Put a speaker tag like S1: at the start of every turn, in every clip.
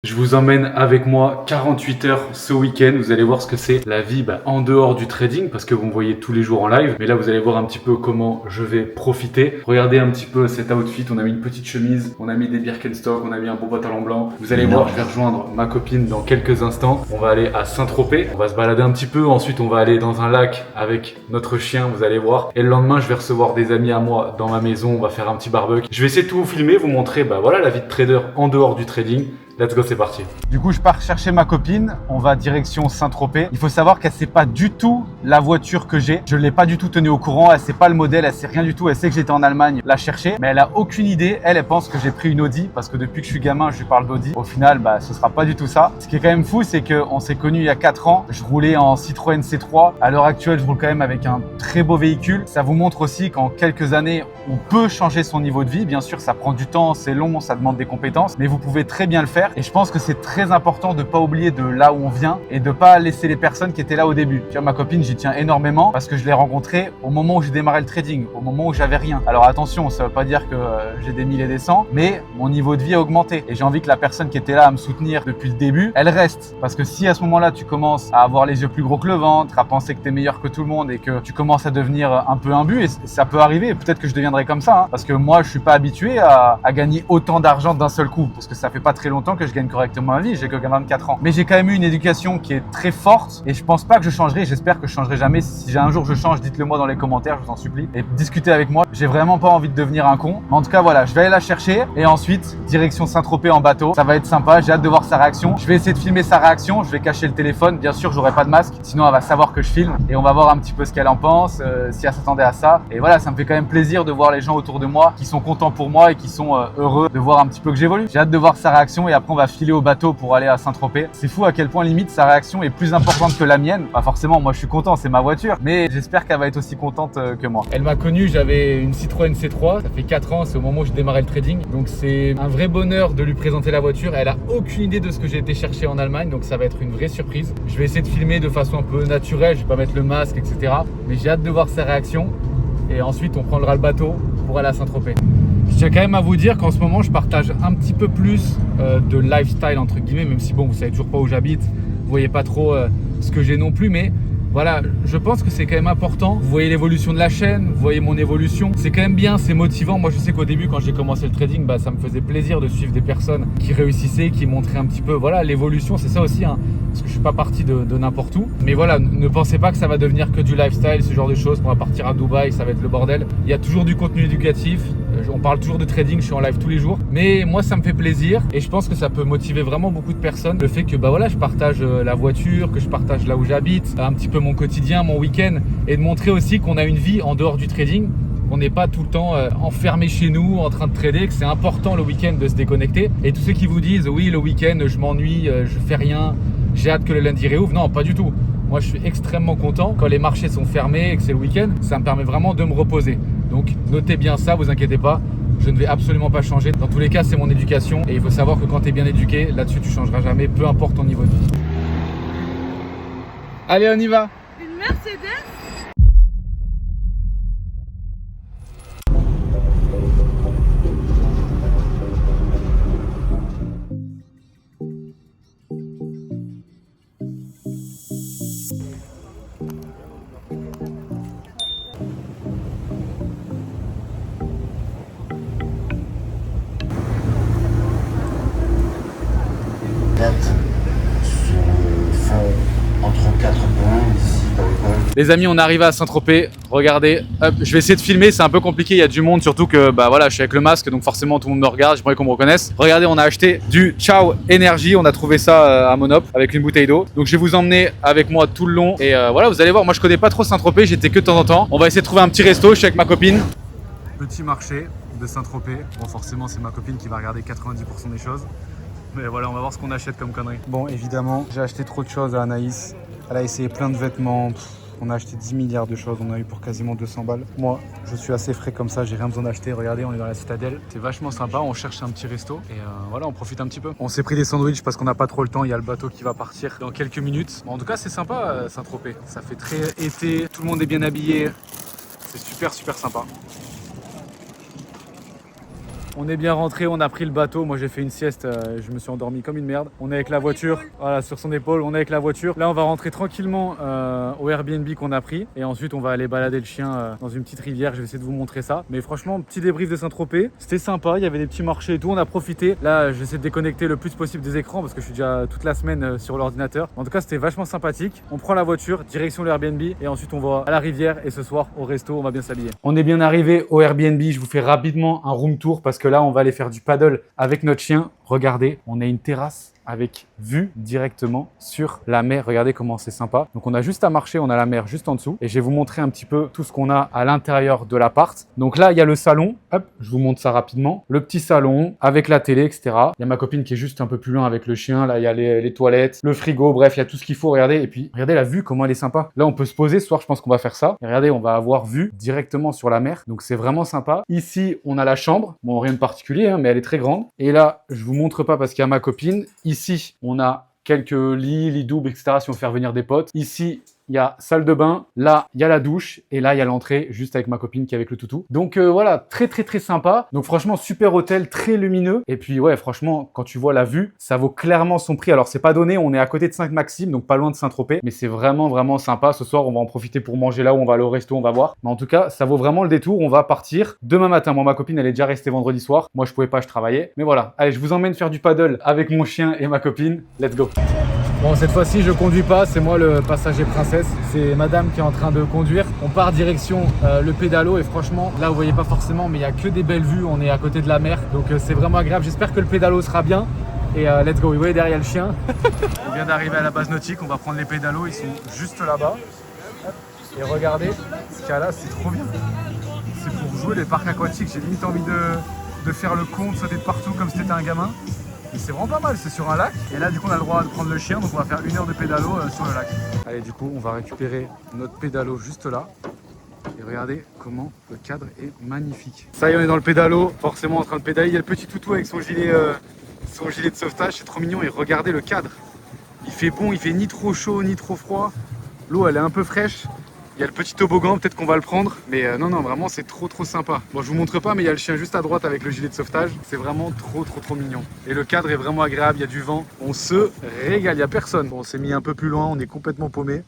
S1: Je vous emmène avec moi 48 heures ce week-end. Vous allez voir ce que c'est la vie en dehors du trading parce que vous me voyez tous les jours en live. Mais là, vous allez voir un petit peu comment je vais profiter. Regardez un petit peu cet outfit. On a mis une petite chemise, on a mis des Birkenstock, on a mis un beau pantalon blanc. Vous allez voir, je vais rejoindre ma copine dans quelques instants. On va aller à Saint-Tropez. On va se balader un petit peu. Ensuite, on va aller dans un lac avec notre chien. Vous allez voir. Et le lendemain, je vais recevoir des amis à moi dans ma maison. On va faire un petit barbecue. Je vais essayer de tout vous filmer, vous montrer voilà, la vie de trader en dehors du trading. Let's go, c'est parti. Du coup, je pars chercher ma copine. On va direction Saint-Tropez. Il faut savoir qu'elle sait pas du tout la voiture que j'ai. Je l'ai pas du tout tenue au courant. Elle sait pas le modèle. Elle sait rien du tout. Elle sait que j'étais en Allemagne la chercher, mais elle a aucune idée. Elle pense que j'ai pris une Audi parce que depuis que je suis gamin, je lui parle d'Audi. Au final, ce sera pas du tout ça. Ce qui est quand même fou, c'est qu'on s'est connus il y a 4 ans. Je roulais en Citroën C3. À l'heure actuelle, je roule quand même avec un très beau véhicule. Ça vous montre aussi qu'en quelques années, on peut changer son niveau de vie. Bien sûr, ça prend du temps, c'est long, ça demande des compétences, mais vous pouvez très bien le faire. Et je pense que c'est très important de pas oublier de là où on vient et de pas laisser les personnes qui étaient là au début. Tu vois, ma copine, j'y tiens énormément parce que je l'ai rencontrée au moment où j'ai démarré le trading, au moment où j'avais rien. Alors attention, ça veut pas dire que j'ai des 1000 et des 100, mais mon niveau de vie a augmenté et j'ai envie que la personne qui était là à me soutenir depuis le début, elle reste. Parce que si à ce moment-là, tu commences à avoir les yeux plus gros que le ventre, à penser que tu es meilleur que tout le monde et que tu commences à devenir un peu imbu, et ça peut arriver, peut-être que je deviendrai comme ça, parce que moi, je suis pas habitué à gagner autant d'argent d'un seul coup, parce que ça fait pas très longtemps que je gagne correctement ma vie, j'ai que 24 ans. Mais j'ai quand même eu une éducation qui est très forte et je pense pas que je changerai, j'espère que je changerai jamais. Si un jour je change, dites-le moi dans les commentaires, je vous en supplie, et discutez avec moi. J'ai vraiment pas envie de devenir un con. Mais en tout cas, voilà, je vais aller la chercher et ensuite, direction Saint-Tropez en bateau. Ça va être sympa, j'ai hâte de voir sa réaction. Je vais essayer de filmer sa réaction, je vais cacher le téléphone. Bien sûr, j'aurai pas de masque, sinon elle va savoir que je filme et on va voir un petit peu ce qu'elle en pense, si elle s'attendait à ça. Et voilà, ça me fait quand même plaisir de voir les gens autour de moi qui sont contents pour moi et qui sont heureux de voir un petit peu que j'évolue. J'ai hâte de voir sa réaction et après on va filer au bateau pour aller à Saint-Tropez. C'est fou à quel point limite sa réaction est plus importante que la mienne. Pas forcément, moi je suis content, c'est ma voiture, mais j'espère qu'elle va être aussi contente que moi. Elle m'a connu, j'avais une Citroën C3, ça fait 4 ans, c'est au moment où je démarrais le trading. Donc c'est un vrai bonheur de lui présenter la voiture. Elle a aucune idée de ce que j'ai été chercher en Allemagne, donc ça va être une vraie surprise. Je vais essayer de filmer de façon un peu naturelle, je vais pas mettre le masque, etc. Mais j'ai hâte de voir sa réaction. Et ensuite on prendra le bateau pour aller à Saint-Tropez. Je tiens quand même à vous dire qu'en ce moment je partage un petit peu plus de lifestyle entre guillemets, même si bon, vous savez toujours pas où j'habite, vous voyez pas trop ce que j'ai non plus, mais voilà, je pense que c'est quand même important. Vous voyez l'évolution de la chaîne, vous voyez mon évolution. C'est quand même bien, c'est motivant. Moi, je sais qu'au début, quand j'ai commencé le trading, ça me faisait plaisir de suivre des personnes qui réussissaient, qui montraient un petit peu, voilà, l'évolution. C'est ça aussi, parce que je suis pas parti de n'importe où. Mais voilà, ne pensez pas que ça va devenir que du lifestyle, ce genre de choses. On va partir à Dubaï, ça va être le bordel. Il y a toujours du contenu éducatif. On parle toujours de trading, je suis en live tous les jours. Mais moi, ça me fait plaisir et je pense que ça peut motiver vraiment beaucoup de personnes. Le fait que voilà, je partage la voiture, que je partage là où j'habite, un petit peu mon quotidien, mon week-end, et de montrer aussi qu'on a une vie en dehors du trading. On n'est pas tout le temps enfermé chez nous en train de trader, que c'est important le week-end de se déconnecter. Et tous ceux qui vous disent oui, le week-end je m'ennuie, je fais rien, j'ai hâte que le lundi réouvre, non, pas du tout. Moi, je suis extrêmement content quand les marchés sont fermés et que c'est le week-end. Ça me permet vraiment de me reposer. Donc, notez bien ça, vous inquiétez pas. Je ne vais absolument pas changer. Dans tous les cas, c'est mon éducation. Et il faut savoir que quand tu es bien éduqué, là-dessus, tu ne changeras jamais, peu importe ton niveau de vie. Allez, on y va.
S2: Une Mercedes?
S3: Entre 4 points ici dans le coin.
S1: Les amis, on est arrivé à Saint-Tropez. Regardez, hop, je vais essayer de filmer, c'est un peu compliqué, il y a du monde, surtout que voilà, je suis avec le masque, donc forcément tout le monde me regarde, j'aimerais qu'on me reconnaisse. Regardez, on a acheté du Ciao Energy, on a trouvé ça à Monop avec une bouteille d'eau. Donc je vais vous emmener avec moi tout le long et voilà, vous allez voir, moi je connais pas trop Saint-Tropez, j'étais que de temps en temps. On va essayer de trouver un petit resto, je suis avec ma copine. Petit marché de Saint-Tropez. Bon, forcément, c'est ma copine qui va regarder 90% des choses. Mais voilà, on va voir ce qu'on achète comme conneries. Bon, évidemment, j'ai acheté trop de choses à Anaïs. Elle a essayé plein de vêtements. On a acheté 10 milliards de choses. On a eu pour quasiment 200 balles. Moi, je suis assez frais comme ça. J'ai rien besoin d'acheter. Regardez, on est dans la citadelle. C'est vachement sympa. On cherche un petit resto. Et voilà, on profite un petit peu. On s'est pris des sandwichs parce qu'on n'a pas trop le temps. Il y a le bateau qui va partir dans quelques minutes. Bon, en tout cas, c'est sympa, Saint-Tropez. Ça fait très été. Tout le monde est bien habillé. C'est super, super sympa. On est bien rentré, on a pris le bateau. Moi j'ai fait une sieste, je me suis endormi comme une merde. On est avec la voiture, voilà, sur son épaule, on est avec la voiture. Là on va rentrer tranquillement au Airbnb qu'on a pris. Et ensuite on va aller balader le chien dans une petite rivière. Je vais essayer de vous montrer ça. Mais franchement, petit débrief de Saint-Tropez. C'était sympa, il y avait des petits marchés et tout, on a profité. Là j'essaie de déconnecter le plus possible des écrans parce que je suis déjà toute la semaine sur l'ordinateur. En tout cas c'était vachement sympathique. On prend la voiture, direction l'Airbnb et ensuite on va à la rivière et ce soir au resto, on va bien s'habiller. On est bien arrivé au Airbnb, je vous fais rapidement un room tour parce que là on va aller faire du paddle avec notre chien. Regardez, on a une terrasse avec vue directement sur la mer. Regardez comment c'est sympa. Donc on a juste à marcher, on a la mer juste en dessous. Et je vais vous montrer un petit peu tout ce qu'on a à l'intérieur de l'appart. Donc là, il y a le salon. Hop, je vous montre ça rapidement. Le petit salon avec la télé, etc. Il y a ma copine qui est juste un peu plus loin avec le chien. Là, il y a les toilettes, le frigo. Bref, il y a tout ce qu'il faut. Regardez. Et puis, regardez la vue, comment elle est sympa. Là, on peut se poser. Ce soir, je pense qu'on va faire ça. Et regardez, on va avoir vue directement sur la mer. Donc c'est vraiment sympa. Ici, on a la chambre. Bon, rien de particulier, hein, mais elle est très grande. Et là, je vous montre pas parce qu'il y a ma copine. Ici, on a quelques lits doubles, etc. si on fait venir des potes. Ici, il y a salle de bain. Là, il y a la douche. Et là, il y a l'entrée juste avec ma copine qui est avec le toutou. Donc voilà, très sympa. Donc franchement, super hôtel, très lumineux. Et puis ouais, franchement, quand tu vois la vue, ça vaut clairement son prix. Alors, c'est pas donné. On est à côté de Saint-Maxime, donc pas loin de Saint-Tropez. Mais c'est vraiment sympa. Ce soir, on va en profiter pour manger là où on va aller au resto, on va voir. Mais en tout cas, ça vaut vraiment le détour. On va partir demain matin. Moi, ma copine, elle est déjà restée vendredi soir. Moi, je pouvais pas, je travaillais. Mais voilà. Allez, je vous emmène faire du paddle avec mon chien et ma copine. Let's go. Bon, cette fois-ci, je conduis pas, c'est moi le passager princesse. C'est madame qui est en train de conduire. On part direction le pédalo et franchement, là vous voyez pas forcément, mais il y a que des belles vues. On est à côté de la mer, donc c'est vraiment agréable. J'espère que le pédalo sera bien. Et let's go, vous voyez derrière le chien. On vient d'arriver à la base nautique, on va prendre les pédalos, ils sont juste là-bas. Et regardez, ce qu'il y a là, c'est trop bien. C'est pour jouer les parcs aquatiques. J'ai limite envie de faire le con, de sauter de partout comme si c'était un gamin. Mais c'est vraiment pas mal, c'est sur un lac. Et là, du coup, on a le droit de prendre le chien, donc on va faire 1 heure de pédalo sur le lac. Allez, du coup, on va récupérer notre pédalo juste là. Et regardez comment le cadre est magnifique. Ça y est, on est dans le pédalo, forcément en train de pédaler. Il y a le petit toutou avec son gilet de sauvetage, c'est trop mignon. Et regardez le cadre. Il fait bon, il fait ni trop chaud, ni trop froid. L'eau, elle est un peu fraîche. Il y a le petit toboggan, peut-être qu'on va le prendre. Mais non, vraiment, c'est trop sympa. Bon, je vous montre pas, mais il y a le chien juste à droite avec le gilet de sauvetage. C'est vraiment trop mignon. Et le cadre est vraiment agréable, il y a du vent. On se régale, il n'y a personne. Bon, on s'est mis un peu plus loin, on est complètement paumé.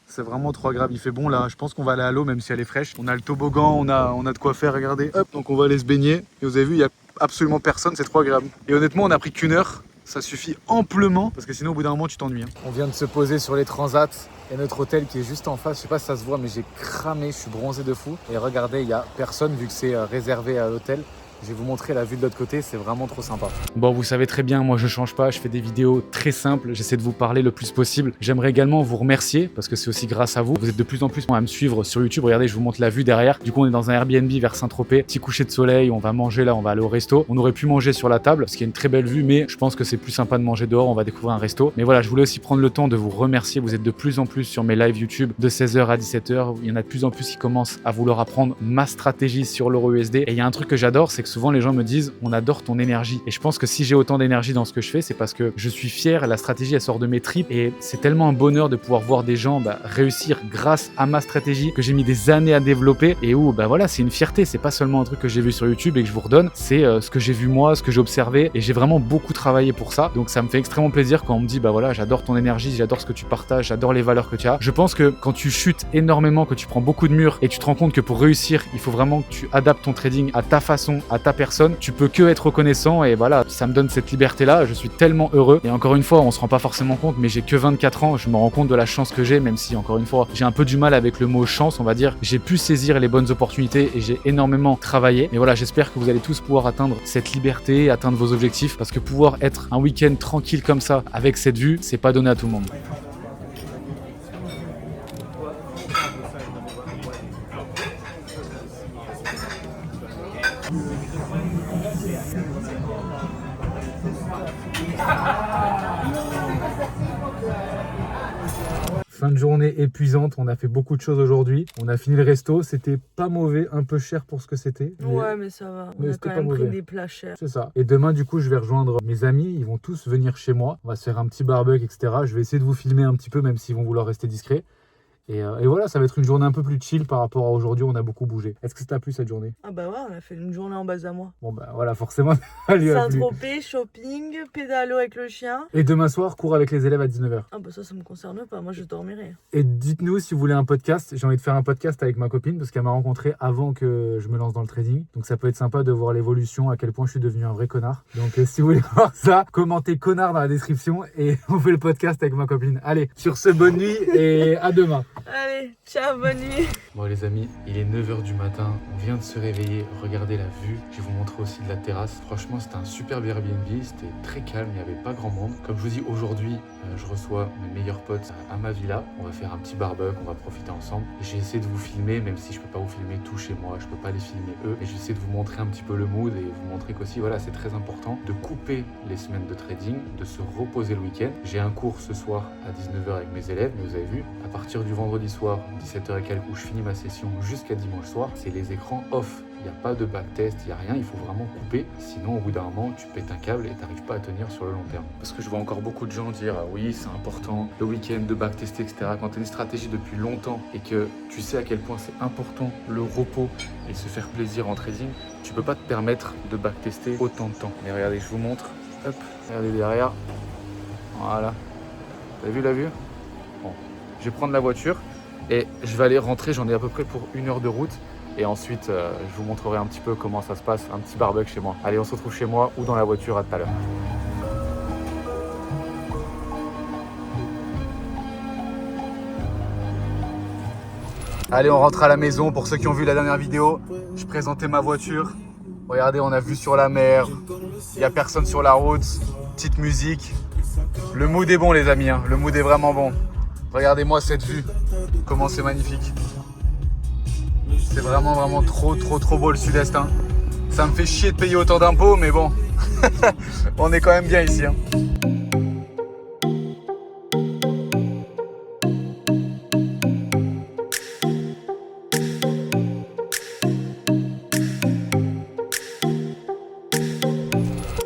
S1: C'est vraiment trop agréable, il fait bon là. Je pense qu'on va aller à l'eau, même si elle est fraîche. On a le toboggan, on a de quoi faire, regardez. Hop, donc on va aller se baigner. Et vous avez vu, il n'y a absolument personne, c'est trop agréable. Et honnêtement, on a pris qu'1 heure. Ça suffit amplement, parce que sinon au bout d'un moment tu t'ennuies. On vient de se poser sur les transats. Il y a notre hôtel qui est juste en face. Je sais pas si ça se voit, mais j'ai cramé, je suis bronzé de fou. Et regardez, il n'y a personne vu que c'est réservé à l'hôtel. Je vais vous montrer la vue de l'autre côté, c'est vraiment trop sympa. Bon, vous savez très bien, moi je change pas, je fais des vidéos très simples, j'essaie de vous parler le plus possible. J'aimerais également vous remercier, parce que c'est aussi grâce à vous. Vous êtes de plus en plus à me suivre sur YouTube. Regardez, je vous montre la vue derrière. Du coup, on est dans un Airbnb vers Saint-Tropez. Petit coucher de soleil, on va manger là, on va aller au resto. On aurait pu manger sur la table, parce qu'il y a une très belle vue, mais je pense que c'est plus sympa de manger dehors, on va découvrir un resto. Mais voilà, je voulais aussi prendre le temps de vous remercier. Vous êtes de plus en plus sur mes lives YouTube de 16h à 17h. Il y en a de plus en plus qui commencent à vouloir apprendre ma stratégie sur l'euro USD. Et il y a un truc que j'adore, c'est que souvent les gens me disent on adore ton énergie. Et je pense que si j'ai autant d'énergie dans ce que je fais, c'est parce que je suis fier, la stratégie elle sort de mes tripes et c'est tellement un bonheur de pouvoir voir des gens réussir grâce à ma stratégie que j'ai mis des années à développer et où voilà, c'est une fierté, c'est pas seulement un truc que j'ai vu sur YouTube et que je vous redonne, c'est ce que j'ai vu moi, ce que j'ai observé et j'ai vraiment beaucoup travaillé pour ça. Donc ça me fait extrêmement plaisir quand on me dit voilà, j'adore ton énergie, j'adore ce que tu partages, j'adore les valeurs que tu as. Je pense que quand tu chutes énormément, que tu prends beaucoup de murs et que tu te rends compte que pour réussir, il faut vraiment que tu adaptes ton trading à ta façon, à ta personne, tu peux que être reconnaissant et voilà, ça me donne cette liberté là, je suis tellement heureux et encore une fois on se rend pas forcément compte mais j'ai que 24 ans, je me rends compte de la chance que j'ai, même si encore une fois j'ai un peu du mal avec le mot chance, on va dire, j'ai pu saisir les bonnes opportunités et j'ai énormément travaillé, mais voilà, j'espère que vous allez tous pouvoir atteindre cette liberté, atteindre vos objectifs, parce que pouvoir être un week-end tranquille comme ça avec cette vue, c'est pas donné à tout le monde. Fin de journée épuisante, on a fait beaucoup de choses aujourd'hui. On a fini le resto, c'était pas mauvais, un peu cher pour ce que c'était.
S2: Ouais, mais ça va. On a quand même pris des plats chers.
S1: C'est ça. Et demain, du coup, je vais rejoindre mes amis. Ils vont tous venir chez moi. On va se faire un petit barbecue, etc. Je vais essayer de vous filmer un petit peu, même s'ils vont vouloir rester discrets. Et voilà, ça va être une journée un peu plus chill par rapport à aujourd'hui, on a beaucoup bougé. Est-ce que ça t'a plu cette journée?
S2: Ah bah ouais, on a fait une journée en base à moi.
S1: Bon bah voilà, forcément, ça lui a plu.
S2: Saint-Tropez, shopping, pédalo avec le chien.
S1: Et demain soir, cours avec les élèves à 19h.
S2: Ah bah ça me concerne pas, moi je dormirai.
S1: Et dites-nous si vous voulez un podcast. J'ai envie de faire un podcast avec ma copine parce qu'elle m'a rencontré avant que je me lance dans le trading. Donc ça peut être sympa de voir l'évolution, à quel point je suis devenu un vrai connard. Donc si vous voulez voir ça, commentez connard dans la description et on fait le podcast avec ma copine. Allez, sur ce, bonne nuit et à demain.
S2: Allez, ciao, bonne nuit.
S1: Bon les amis, il est 9h du matin, on vient de se réveiller, regardez la vue. Je vais vous montrer aussi de la terrasse. Franchement c'était un superbe Airbnb, c'était très calme, il n'y avait pas grand monde. Comme je vous dis, aujourd'hui je reçois mes meilleurs potes à ma villa. On va faire un petit barbecue, on va profiter ensemble. J'ai essayé de vous filmer, même si je peux pas vous filmer tout chez moi, je peux pas les filmer eux. Et j'essaie de vous montrer un petit peu le mood et vous montrer qu'aussi voilà, c'est très important de couper les semaines de trading, de se reposer le week-end. J'ai un cours ce soir à 19h avec mes élèves, mais vous avez vu, à partir du vendredi soir, 17h et quelques, où je finis ma session jusqu'à dimanche soir, c'est les écrans off. Il n'y a pas de backtest, il n'y a rien, il faut vraiment couper. Sinon, au bout d'un moment, tu pètes un câble et tu n'arrives pas à tenir sur le long terme. Parce que je vois encore beaucoup de gens dire ah oui, c'est important, le week-end de backtester, etc. Quand tu as une stratégie depuis longtemps et que tu sais à quel point c'est important le repos et se faire plaisir en trading, tu peux pas te permettre de backtester autant de temps. Mais regardez, je vous montre. Hop, regardez derrière. Voilà. Vous avez vu la vue? Bon, je vais prendre la voiture et je vais aller rentrer. J'en ai à peu près pour 1 heure de route. Et ensuite, je vous montrerai un petit peu comment ça se passe, un petit barbecue chez moi. Allez, on se retrouve chez moi ou dans la voiture, à tout à l'heure. Allez, on rentre à la maison. Pour ceux qui ont vu la dernière vidéo, je présentais ma voiture. Regardez, on a vue sur la mer. Il n'y a personne sur la route. Petite musique. Le mood est bon, les amis. Hein. Le mood est vraiment bon. Regardez-moi cette vue. Comment c'est magnifique. C'est vraiment trop beau le sud-est. Hein. Ça me fait chier de payer autant d'impôts, mais bon, on est quand même bien ici. Hein.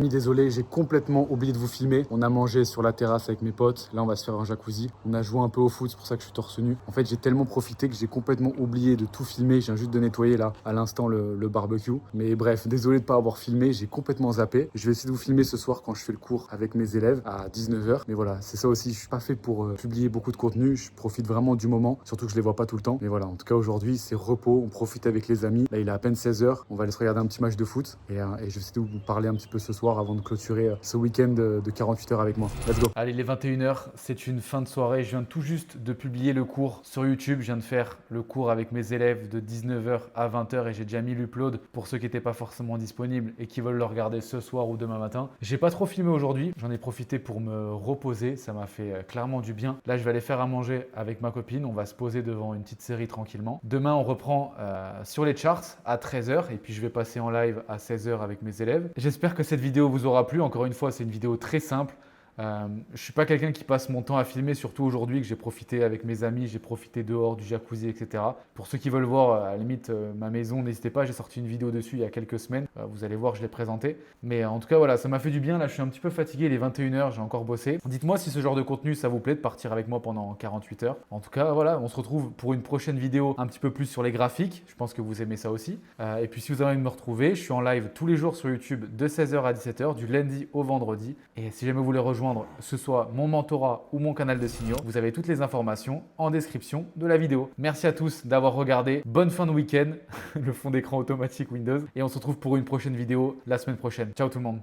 S1: Désolé, j'ai complètement oublié de vous filmer. On a mangé sur la terrasse avec mes potes. Là, on va se faire un jacuzzi. On a joué un peu au foot, c'est pour ça que je suis torse nu. En fait, j'ai tellement profité que j'ai complètement oublié de tout filmer. Je viens juste de nettoyer là, à l'instant, le barbecue. Mais bref, désolé de ne pas avoir filmé. J'ai complètement zappé. Je vais essayer de vous filmer ce soir quand je fais le cours avec mes élèves à 19h. Mais voilà, c'est ça aussi. Je suis pas fait pour publier beaucoup de contenu. Je profite vraiment du moment, surtout que je les vois pas tout le temps. Mais voilà, en tout cas, aujourd'hui, c'est repos. On profite avec les amis. Là, il est à peine 16h. On va aller se regarder un petit match de foot. Et je vais essayer de vous parler un petit peu ce soir avant de clôturer ce week-end de 48 heures avec moi. Let's go. Allez, les 21h, c'est une fin de soirée. Je viens tout juste de publier le cours sur YouTube. Je viens de faire le cours avec mes élèves de 19h à 20h et j'ai déjà mis l'upload pour ceux qui n'étaient pas forcément disponibles et qui veulent le regarder ce soir ou demain matin. J'ai pas trop filmé aujourd'hui. J'en ai profité pour me reposer. Ça m'a fait clairement du bien. Là, je vais aller faire à manger avec ma copine. On va se poser devant une petite série tranquillement. Demain, on reprend sur les charts à 13h et puis je vais passer en live à 16h avec mes élèves. J'espère que cette vidéo vous aura plu. Encore une fois, c'est une vidéo très simple. Je ne suis pas quelqu'un qui passe mon temps à filmer, surtout aujourd'hui que j'ai profité avec mes amis, j'ai profité dehors du jacuzzi, etc. Pour ceux qui veulent voir à la limite ma maison, n'hésitez pas, j'ai sorti une vidéo dessus il y a quelques semaines. Vous allez voir, je l'ai présentée. Mais en tout cas, voilà, ça m'a fait du bien. Là, je suis un petit peu fatigué, il est 21h, j'ai encore bossé. Dites-moi si ce genre de contenu, ça vous plaît de partir avec moi pendant 48 heures. En tout cas, voilà, on se retrouve pour une prochaine vidéo un petit peu plus sur les graphiques. Je pense que vous aimez ça aussi. Et puis, si vous avez envie de me retrouver, je suis en live tous les jours sur YouTube de 16h à 17h, du lundi au vendredi. Et si jamais vous voulez rejoindre ce soit mon mentorat ou mon canal de signaux, vous avez toutes les informations en description de la vidéo. Merci à tous d'avoir regardé. Bonne fin de week-end, le fond d'écran automatique Windows. Et on se retrouve pour une prochaine vidéo la semaine prochaine. Ciao tout le monde.